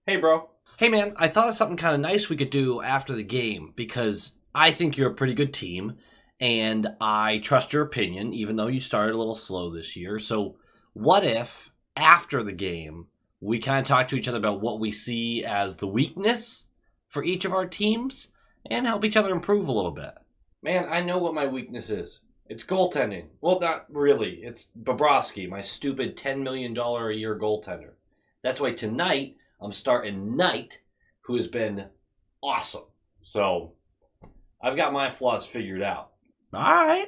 Hey, bro. Hey man, I thought of something kind of nice we could do after the game because I think you're a pretty good team and I trust your opinion, even though you started a little slow this year. So, what if after the game we kind of talk to each other about what we see as the weakness for each of our teams and help each other improve a little bit? Man, I know what my weakness is. It's goaltending. Well, not really. It's Bobrovsky, my stupid $10 million a year goaltender. That's why tonight I'm starting Knight, who has been awesome. So, I've got my flaws figured out. All right.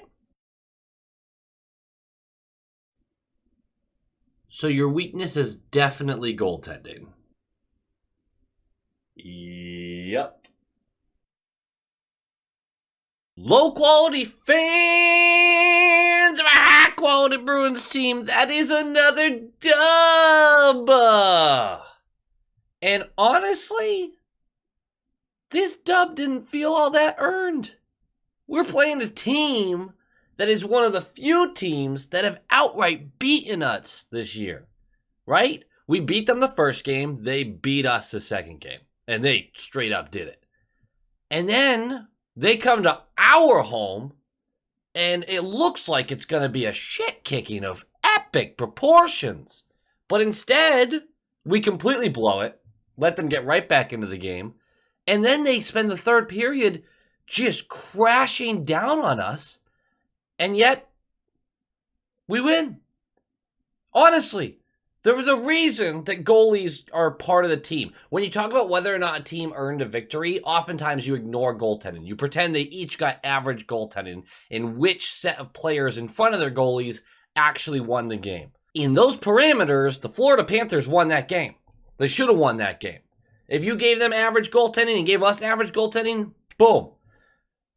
So, your weakness is definitely goaltending. Yep. Low quality fans of a high quality Bruins team. That is another dub. And honestly, this dub didn't feel all that earned. We're playing a team that is one of the few teams that have outright beaten us this year, right? We beat them the first game. They beat us the second game. And they straight up did it. And then they come to our home, and it looks like it's going to be a shit kicking of epic proportions. But instead, we completely blow it, let them get right back into the game, and then they spend the third period just crashing down on us, and yet we win. Honestly, there was a reason that goalies are part of the team. When you talk about whether or not a team earned a victory, oftentimes you ignore goaltending. You pretend they each got average goaltending and which set of players in front of their goalies actually won the game. In those parameters, the Florida Panthers won that game. They should have won that game. If you gave them average goaltending and gave us average goaltending, boom.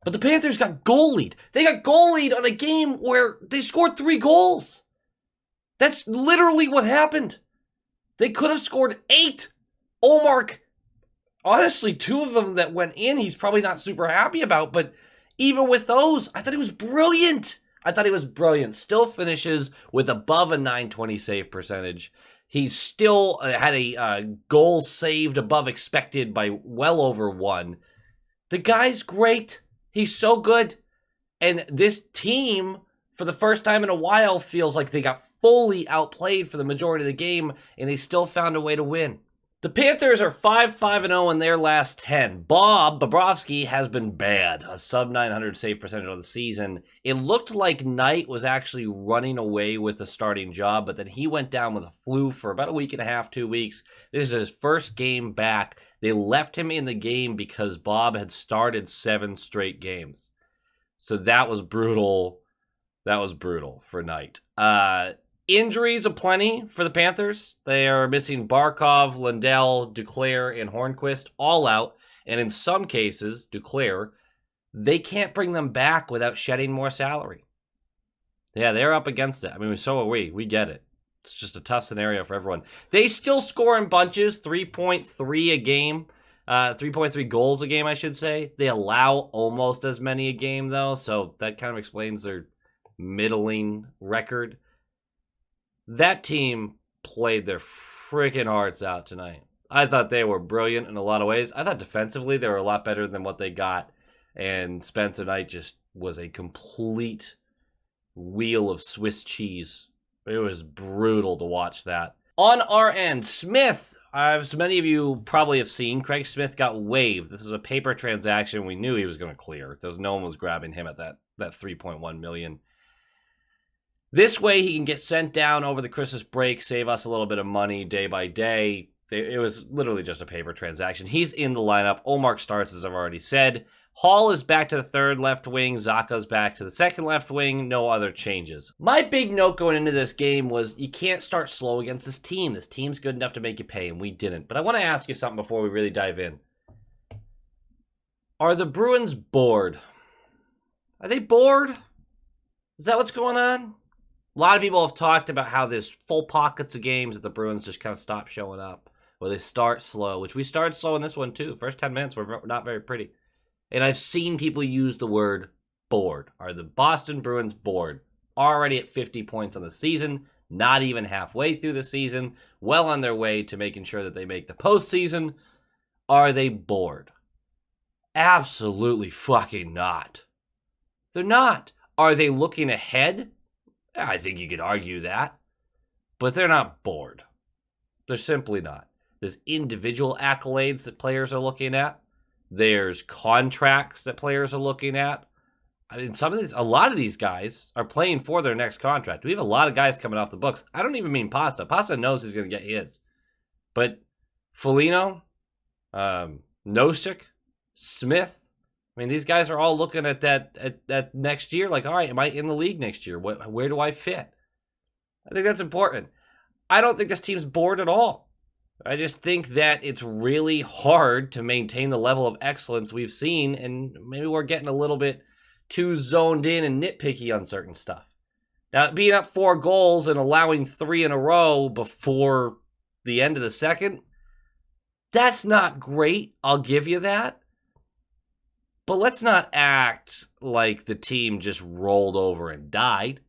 But the Panthers got goalied. They got goalied on a game where they scored 3 goals. That's literally what happened. They could have scored 8. Ulmark, honestly, 2 of them that went in, he's probably not super happy about. But even with those, I thought he was brilliant. Still finishes with above a .920 save percentage. He's still had a goal saved above expected by well over 1. The guy's great. He's so good. And this team, for the first time in a while, feels like they got fully outplayed for the majority of the game, and they still found a way to win. The Panthers are 5-5-0 in their last 10. Bobrovsky has been bad, a sub-900 save percentage on the season. It looked like Knight was actually running away with the starting job, but then he went down with a flu for about a week and a half, 2 weeks. This is his first game back. They left him in the game because Bob had started 7 straight games. So that was brutal. That was brutal for Knight. Injuries aplenty for the Panthers. They are missing Barkov, Lundell, Duclair, and Hornquist all out. And in some cases, Duclair, they can't bring them back without shedding more salary. Yeah, they're up against it. I mean, so are we. We get it. It's just a tough scenario for everyone. They still score in bunches, 3.3 a game. 3.3 goals a game, I should say. They allow almost as many a game, though. So that kind of explains their middling record. That team played their freaking hearts out tonight. I thought they were brilliant in a lot of ways. I thought defensively they were a lot better than what they got. And Spencer Knight just was a complete wheel of Swiss cheese. It was brutal to watch that. On our end, Smith, as many of you probably have seen, Craig Smith got waived. This was a paper transaction. We knew he was going to clear. No one was grabbing him at that $3.1 million. This way, he can get sent down over the Christmas break, save us a little bit of money day by day. It was literally just a paper transaction. He's in the lineup. Ulmark starts, as I've already said. Hall is back to the third left wing. Zaka's back to the second left wing. No other changes. My big note going into this game was you can't start slow against this team. This team's good enough to make you pay, and we didn't. But I want to ask you something before we really dive in. Are the Bruins bored? Are they bored? Is that what's going on? A lot of people have talked about how there's full pockets of games that the Bruins just kind of stop showing up, or they start slow, which we started slow in this one too. First 10 minutes were not very pretty. And I've seen people use the word bored. Are the Boston Bruins bored? Already at 50 points on the season. not even halfway through the season, well on their way to making sure that they make the postseason. Are they bored? Absolutely fucking not. They're not. Are they looking ahead? I think you could argue that. But they're not bored. They're simply not. There's individual accolades that players are looking at. There's contracts that players are looking at. I mean, a lot of these guys are playing for their next contract. We have a lot of guys coming off the books. I don't even mean Pasta. Pasta knows he's going to get his. But Foligno, Nosek, Smith, I mean, these guys are all looking at that next year like, all right, am I in the league next year? Where do I fit? I think that's important. I don't think this team's bored at all. I just think that it's really hard to maintain the level of excellence we've seen, and maybe we're getting a little bit too zoned in and nitpicky on certain stuff. Now, being up 4 goals and allowing 3 in a row before the end of the second, that's not great. I'll give you that. But let's not act like the team just rolled over and died.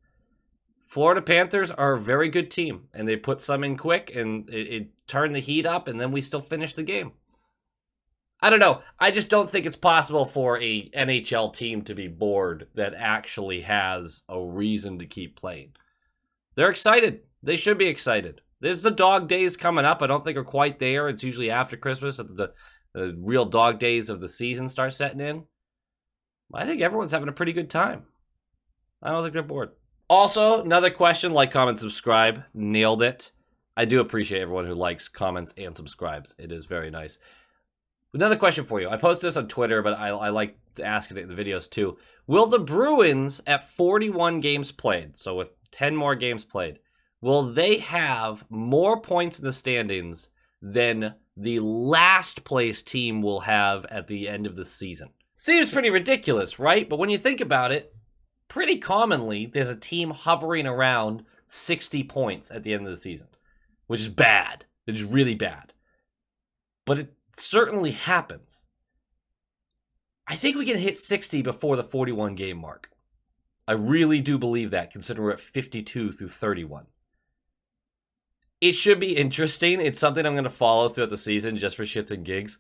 Florida Panthers are a very good team, and they put some in quick, and it turned the heat up, and then we still finished the game. I don't know. I just don't think it's possible for a NHL team to be bored that actually has a reason to keep playing. They're excited. They should be excited. There's the dog days coming up. I don't think are quite there. It's usually after Christmas that the real dog days of the season start setting in. I think everyone's having a pretty good time. I don't think they're bored. Also, another question, like, comment, subscribe. Nailed it. I do appreciate everyone who likes, comments, and subscribes. It is very nice. Another question for you. I posted this on Twitter, but I like to ask it in the videos too. Will the Bruins, at 41 games played, so with 10 more games played, will they have more points in the standings than the last place team will have at the end of the season? Seems pretty ridiculous, right? But when you think about it, pretty commonly, there's a team hovering around 60 points at the end of the season, which is bad. It is really bad. But it certainly happens. I think we can hit 60 before the 41 game mark. I really do believe that, considering we're at 52 through 31. It should be interesting. It's something I'm going to follow throughout the season just for shits and gigs.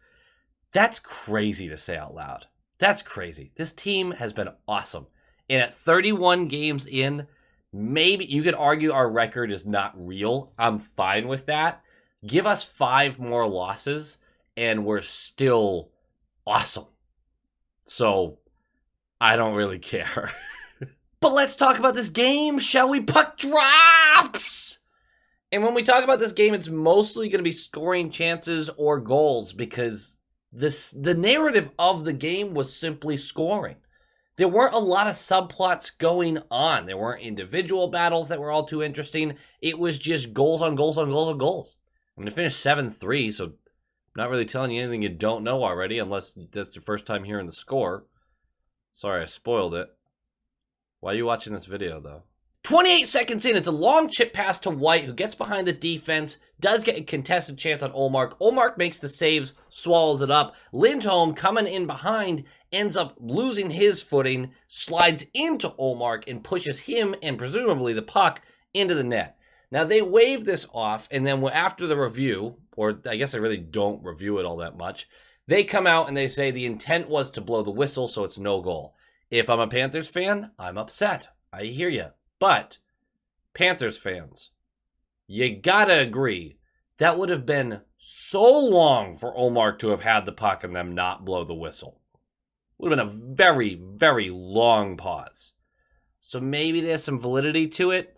That's crazy to say out loud. That's crazy. This team has been awesome. And at 31 games in, maybe you could argue our record is not real. I'm fine with that. Give us 5 more losses, and we're still awesome. So, I don't really care. But let's talk about this game, shall we? Puck drops! And when we talk about this game, it's mostly going to be scoring chances or goals, because the narrative of the game was simply scoring. There weren't a lot of subplots going on. There weren't individual battles that were all too interesting. It was just goals on goals on goals on goals. I'm going to finish 7-3, so I'm not really telling you anything you don't know already, unless that's your first time hearing the score. Sorry, I spoiled it. Why are you watching this video, though? 28 seconds in, it's a long chip pass to White, who gets behind the defense, does get a contested chance on Ulmark. Ulmark makes the saves, swallows it up. Lindholm, coming in behind, ends up losing his footing, slides into Ulmark, and pushes him, and presumably the puck, into the net. Now, they wave this off, and then after the review, or I guess they really don't review it all that much, they come out and they say the intent was to blow the whistle, so it's no goal. If I'm a Panthers fan, I'm upset. I hear you. But, Panthers fans, you gotta agree, that would have been so long for Ulmark to have had the puck and them not blow the whistle. Would have been a very, very long pause. So maybe there's some validity to it.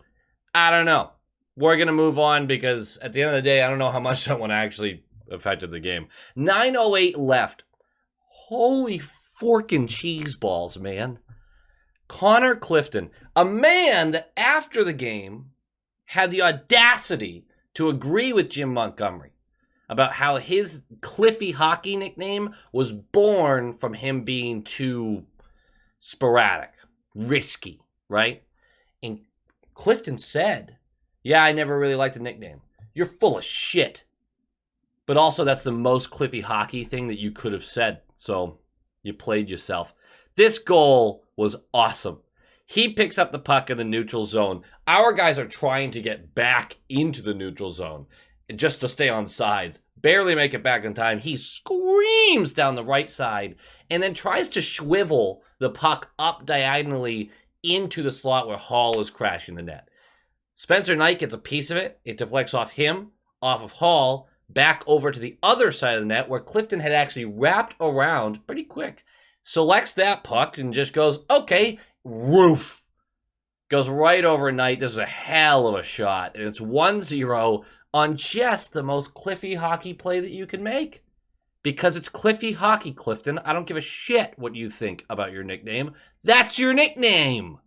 I don't know. We're going to move on because at the end of the day, I don't know how much that one actually affected the game. 9:08 left. Holy forking cheese balls, man. Connor Clifton, a man that after the game had the audacity to agree with Jim Montgomery about how his Cliffy hockey nickname was born from him being too sporadic, risky, right? And Clifton said, yeah, I never really liked the nickname. You're full of shit. But also, that's the most Cliffy hockey thing that you could have said. So, you played yourself. This goal was awesome. He picks up the puck in the neutral zone. Our guys are trying to get back into the neutral zone just to stay on sides. Barely make it back in time. He screams down the right side and then tries to swivel the puck up diagonally into the slot where Hall is crashing the net. Spencer Knight gets a piece of it. It deflects off him, off of Hall, back over to the other side of the net where Clifton had actually wrapped around pretty quick. Selects that puck and just goes, okay, roof. Goes right over Knight. This is a hell of a shot. And it's 1-0 on just the most Cliffy hockey play that you can make. Because it's Cliffy hockey, Clifton. I don't give a shit what you think about your nickname. That's your nickname.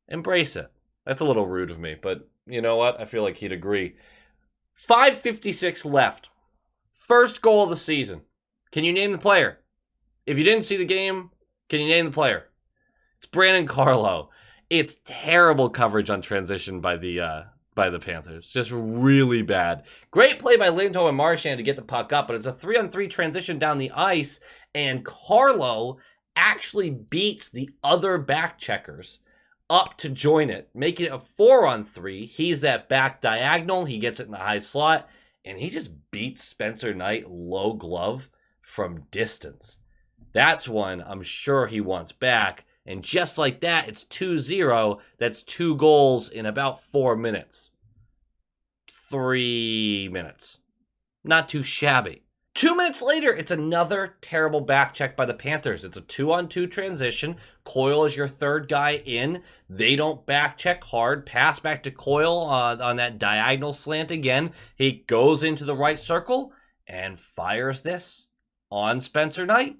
Embrace it. That's a little rude of me, but you know what? I feel like he'd agree. 5:56 left. First goal of the season. Can you name the player? If you didn't see the game, can you name the player? It's Brandon Carlo. It's terrible coverage on transition by the Panthers. Just really bad. Great play by Lindholm and Marchand to get the puck up, but it's a 3-on-3 transition down the ice, and Carlo actually beats the other back checkers up to join it, making it a 4-on-3. He's that back diagonal. He gets it in the high slot, and he just beats Spencer Knight low glove from distance. That's one I'm sure he wants back. And just like that, it's 2-0. That's 2 goals in about 4 minutes. 3 minutes. Not too shabby. 2 minutes later, it's another terrible back check by the Panthers. It's a 2-on-2 transition. Coyle is your third guy in. They don't back check hard. Pass back to Coyle on that diagonal slant again. He goes into the right circle and fires this on Spencer Knight.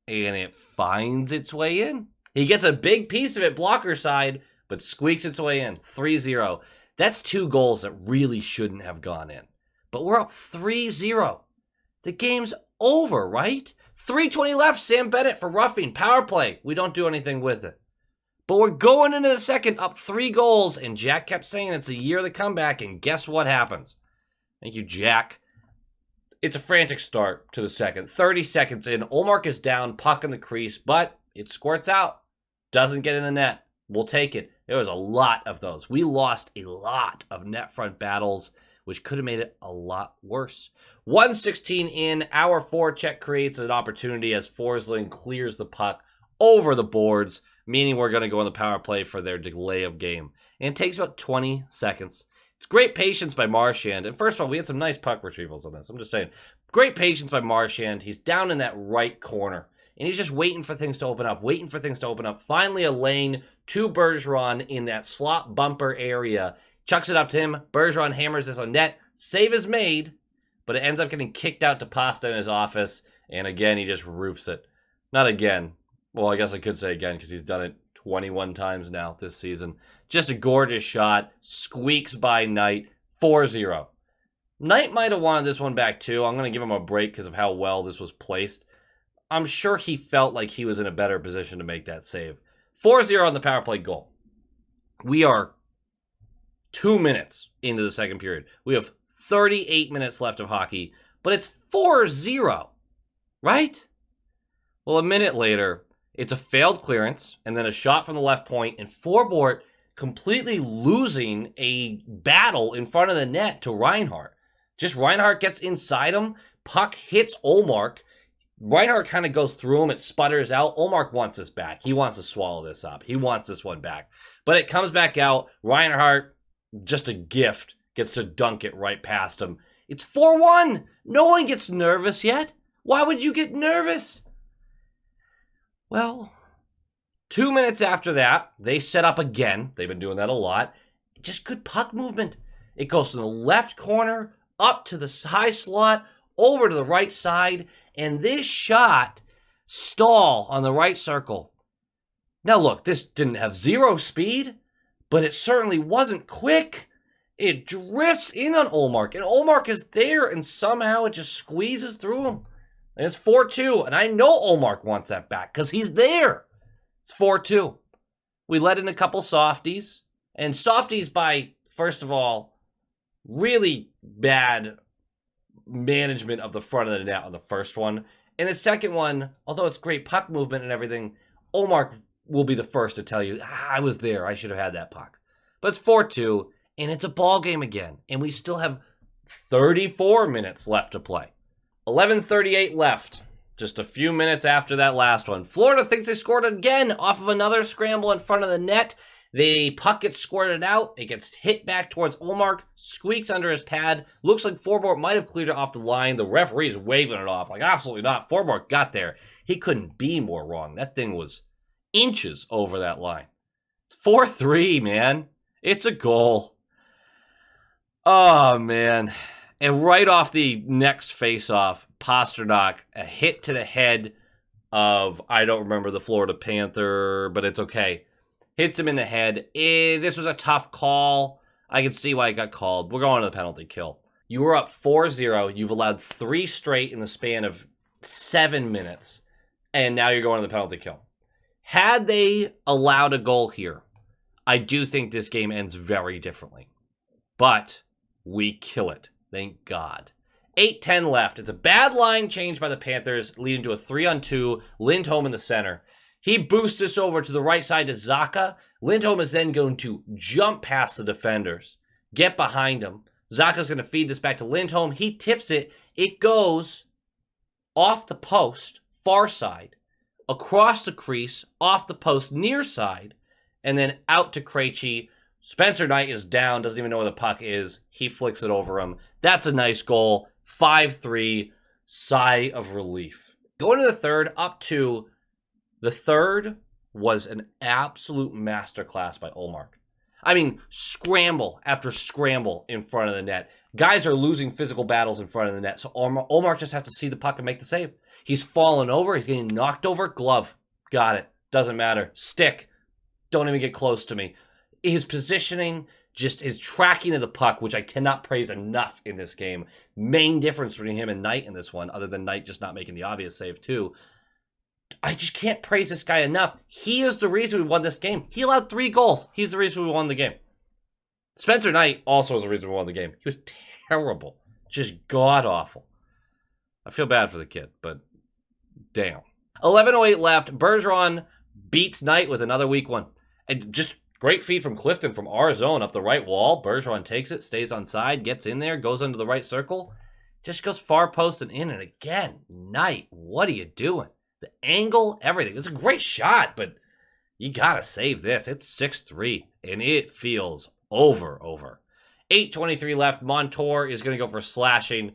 And it finds its way in. He gets a big piece of it blocker side, but squeaks its way in. 3-0. That's 2 goals that really shouldn't have gone in. But we're up 3-0. The game's over, right? 3:20 left, Sam Bennett for roughing. Power play. We don't do anything with it. But we're going into the second up 3 goals, and Jack kept saying it's a year of the comeback, and guess what happens? Thank you, Jack. It's a frantic start to the second. 30 seconds in. Ulmark is down, puck in the crease, but it squirts out. Doesn't get in the net. We'll take it. There was a lot of those. We lost a lot of net front battles, which could have made it a lot worse. 1:16 in. Our forecheck creates an opportunity as Forsling clears the puck over the boards, meaning we're going to go on the power play for their delay of game. And it takes about 20 seconds. It's great patience by Marchand. And first of all, we had some nice puck retrievals on this. I'm just saying. Great patience by Marchand. He's down in that right corner. And he's just waiting for things to open up, Finally, a lane to Bergeron in that slot bumper area. Chucks it up to him. Bergeron hammers this on net. Save is made, but it ends up getting kicked out to Pasta in his office. And again, he just roofs it. Not again. Well, I guess I could say again because he's done it 21 times now this season. Just a gorgeous shot. Squeaks by Knight. 4-0. Knight might have wanted this one back too. I'm going to give him a break because of how well this was placed. I'm sure he felt like he was in a better position to make that save. 4-0 on the power play goal. We are 2 minutes into the second period. We have 38 minutes left of hockey, but it's 4-0, right? Well, a minute later, it's a failed clearance and then a shot from the left point, and Forbort completely losing a battle in front of the net to Reinhart. Just Reinhart gets inside him, puck hits Ulmark. Reinhart kind of goes through him. It sputters out. Ulmark wants this back. He wants to swallow this up. He wants this one back. But it comes back out. Reinhart, just a gift, gets to dunk it right past him. It's 4-1. No one gets nervous yet. Why would you get nervous? Well, 2 minutes after that, they set up again. They've been doing that a lot. Just good puck movement. It goes from the left corner, up to the high slot, over to the right side, and this shot, Stahl on the right circle. Now look, this didn't have 0 speed, but it certainly wasn't quick. It drifts in on Ulmark, and Ulmark is there, and somehow it just squeezes through him. And it's 4-2, and I know Ulmark wants that back, because he's there. It's 4-2. We let in a couple softies, and softies by, first of all, really bad management of the front of the net on the first one. And the second one, although it's great puck movement and everything, Ulmark will be the first to tell you, I was there. I should have had that puck. But it's 4-2, and it's a ball game again. And we still have 34 minutes left to play. 11:38 left. Just a few minutes after that last one. Florida thinks they scored again off of another scramble in front of the net. The puck gets squirted out. It gets hit back towards Ulmark. Squeaks under his pad. Looks like Forbort might have cleared it off the line. The referee's waving it off. Like, absolutely not. Forbort got there. He couldn't be more wrong. That thing was inches over that line. It's 4-3, man. It's a goal. Oh, man. And right off the next face-off, Pasternak, a hit to the head of, I don't remember the Florida Panther, but it's okay. Hits him in the head. This was a tough call. I can see why it got called. We're going to the penalty kill. You were up 4-0. You've allowed 3 straight in the span of 7 minutes, and now you're going to the penalty kill. Had they allowed a goal here, I do think this game ends very differently. But we kill it. Thank God. 8:10 left. It's a bad line change by the Panthers, leading to a 3-on-2. Lindholm in the center. He boosts this over to the right side to Zacha. Lindholm is then going to jump past the defenders, get behind him. Zacha's going to feed this back to Lindholm. He tips it. It goes off the post, far side, across the crease, off the post, near side, and then out to Krejci. Spencer Knight is down, doesn't even know where the puck is. He flicks it over him. That's a nice goal. 5-3, sigh of relief. Going to the third, up 2. The third was an absolute masterclass by Ulmark. I mean, scramble after scramble in front of the net. Guys are losing physical battles in front of the net, so Ulmark just has to see the puck and make the save. He's falling over. He's getting knocked over. Glove. Got it. Doesn't matter. Stick. Don't even get close to me. His positioning, just his tracking of the puck, which I cannot praise enough in this game. Main difference between him and Knight in this one, other than Knight just not making the obvious save too. I just can't praise this guy enough. He is the reason we won this game. He allowed 3 goals. He's the reason we won the game. Spencer Knight also is the reason we won the game. He was terrible. Just god-awful. I feel bad for the kid, but damn. 11:08 left. Bergeron beats Knight with another weak one. And just great feed from Clifton from our zone up the right wall. Bergeron takes it, stays on side, gets in there, goes under the right circle. Just goes far post and in. And again, Knight, what are you doing? The angle, everything. It's a great shot, but you got to save this. It's 6-3, and it feels over. 8:23 left. Montour is going to go for slashing.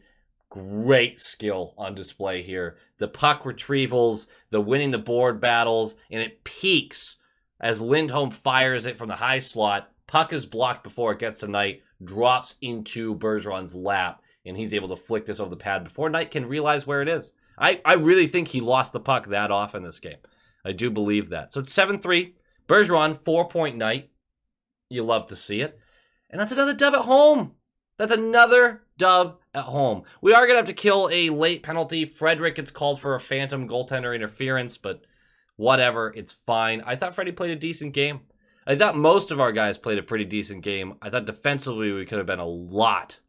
Great skill on display here. The puck retrievals, the winning the board battles, and it peaks as Lindholm fires it from the high slot. Puck is blocked before it gets to Knight, drops into Bergeron's lap, and he's able to flick this over the pad before Knight can realize where it is. I really think he lost the puck that off in this game. I do believe that. So it's 7-3. Bergeron, 4-point night. You love to see it. And that's another dub at home. That's another dub at home. We are going to have to kill a late penalty. Frederick gets called for a phantom goaltender interference, but whatever. It's fine. I thought Freddie played a decent game. I thought most of our guys played a pretty decent game. I thought defensively we could have been a lot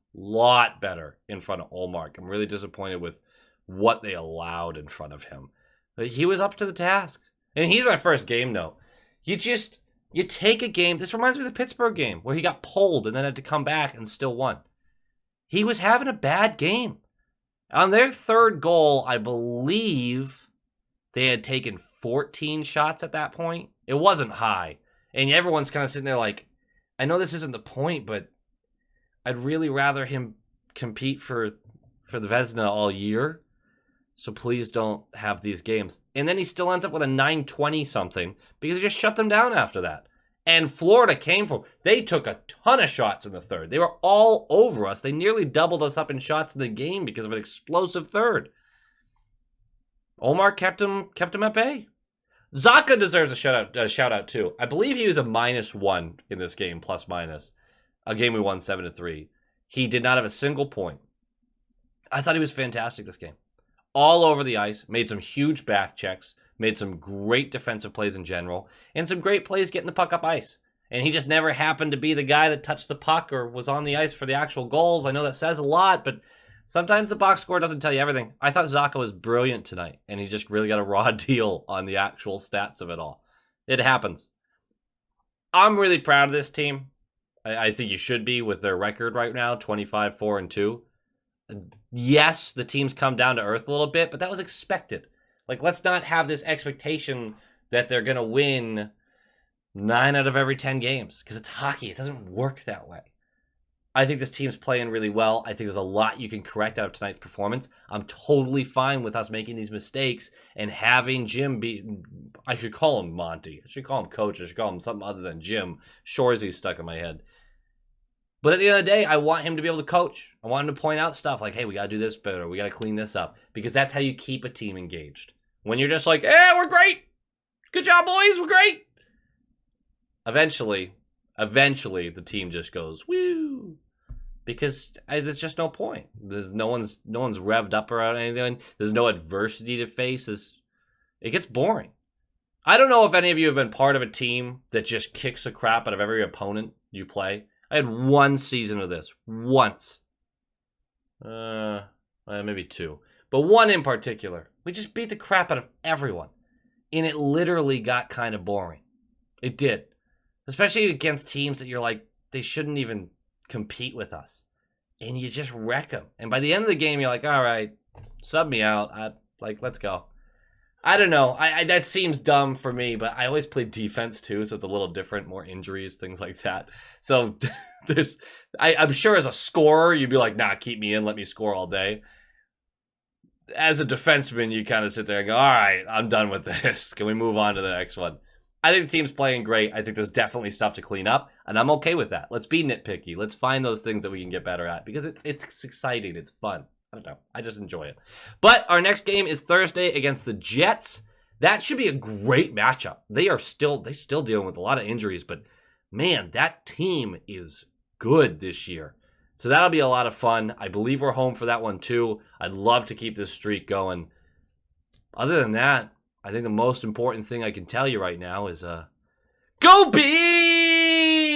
better in front of Ulmark. I'm really disappointed with what they allowed in front of him. But he was up to the task. And he's my first game note. You take a game. This reminds me of the Pittsburgh game where he got pulled and then had to come back and still won. He was having a bad game. On their third goal, I believe they had taken 14 shots at that point. It wasn't high. And everyone's kind of sitting there like, I know this isn't the point, but I'd really rather him compete for the Vezina all year. So please don't have these games. And then he still ends up with a 920 something because he just shut them down after that. And Florida came for him. They took a ton of shots in the third. They were all over us. They nearly doubled us up in shots in the game because of an explosive third. Ulmark kept him at bay. Zacha deserves a shout out too. I believe he was a -1 in this game, plus minus. A game we won 7-3. He did not have a single point. I thought he was fantastic this game. All over the ice, made some huge back checks, made some great defensive plays in general, and some great plays getting the puck up ice. And he just never happened to be the guy that touched the puck or was on the ice for the actual goals. I know that says a lot, but sometimes the box score doesn't tell you everything. I thought Zacha was brilliant tonight, and he just really got a raw deal on the actual stats of it all. It happens. I'm really proud of this team. I think you should be with their record right now, 25-4-2. Yes, the team's come down to earth a little bit, but that was expected. Like, let's not have this expectation that they're going to win 9 out of every 10 games, because it's hockey. It doesn't work that way. I think this team's playing really well. I think there's a lot you can correct out of tonight's performance. I'm totally fine with us making these mistakes and having Jim be... I should call him Monty. I should call him Coach. I should call him something other than Jim. Shoresy's stuck in my head. But at the end of the day, I want him to be able to coach. I want him to point out stuff like, hey, we got to do this better. We got to clean this up. Because that's how you keep a team engaged. When you're just like, we're great. Good job, boys. We're great. Eventually, the team just goes, woo. Because there's just no point. There's no one's revved up around anything. There's no adversity to face. It gets boring. I don't know if any of you have been part of a team that just kicks the crap out of every opponent you play. I had one season of this. Once. Maybe 2. But one in particular. We just beat the crap out of everyone. And it literally got kind of boring. It did. Especially against teams that you're like, they shouldn't even compete with us. And you just wreck them. And by the end of the game, you're like, all right, sub me out. Let's go. I don't know. That seems dumb for me, but I always play defense too, so it's a little different, more injuries, things like that. So I'm sure as a scorer, you'd be like, nah, keep me in, let me score all day. As a defenseman, you kind of sit there and go, all right, I'm done with this. Can we move on to the next one? I think the team's playing great. I think there's definitely stuff to clean up, and I'm okay with that. Let's be nitpicky. Let's find those things that we can get better at, because it's exciting. It's fun. I don't know. I just enjoy it. But our next game is Thursday against the Jets. That should be a great matchup. They're still dealing with a lot of injuries, but man, that team is good this year. So that'll be a lot of fun. I believe we're home for that one too. I'd love to keep this streak going. Other than that, I think the most important thing I can tell you right now is go Bees!